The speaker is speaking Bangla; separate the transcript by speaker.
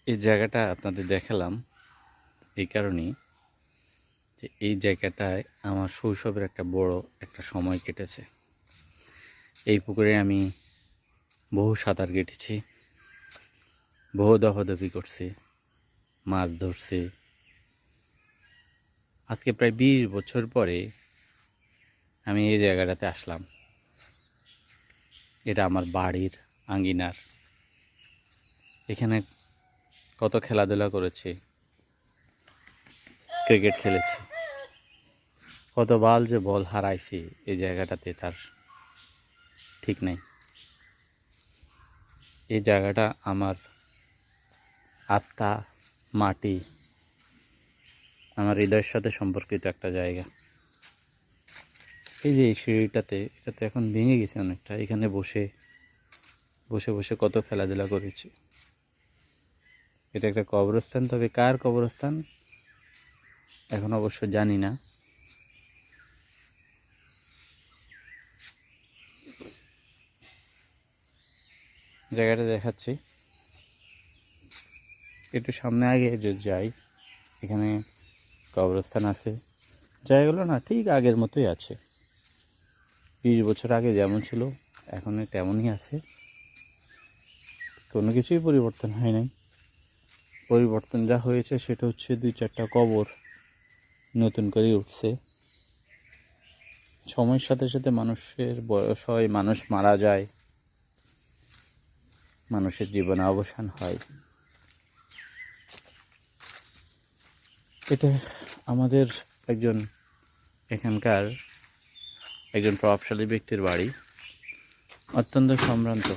Speaker 1: এই জায়গাটা আপনাদের দেখালাম এই কারণেই যে এই জায়গাটায় আমার শৈশবের একটা বড় একটা সময় কেটেছে। এই পুকুরে আমি বহু সাঁতার কেটেছি, বহু দফাদফি করছি, মাছ ধরছি। আজকে প্রায় 20 বছর পরে আমি এই জায়গাটাতে আসলাম। এটা আমার বাড়ির আঙ্গিনার। এখানে কত খেলাধুলা করেছি, ক্রিকেট খেলেছি, কত বাল যে বল হারাইছি এই জায়গাটাতে তার ঠিক নেই। এই জায়গাটা আমার আত্মা, মাটি, আমার হৃদয়ের সাথে সম্পর্কিত একটা জায়গা। এই যে এই সিঁড়িটাতে, এটাতে এখন ভেঙে গেছে অনেকটা। এখানে বসে বসে বসে কত খেলাধুলা করেছি। এটা একটা কবরস্থান, তবে কার কবরস্থান এখন অবশ্য জানি না। জায়গাটা দেখাচ্ছি, একটু সামনে আগে যদি যাই, এখানে কবরস্থান আছে। জায়গাগুলো না ঠিক আগের মতোই আছে। 20 বছর আগে যেমন ছিল এখন তেমনই আছে, কোনো কিছুই পরিবর্তন হয় নাই। পরিবর্তন যা হয়েছে সেটা হচ্ছে 2-4টা কবর নতুন করে উঠছে। সময়ের সাথে সাথে মানুষের বয়স হয়, মানুষ মারা যায়, মানুষের জীবনে অবসান হয়। এটা আমাদের এখানকার একজন প্রভাবশালী ব্যক্তির বাড়ি, অত্যন্ত সম্ভ্রান্ত।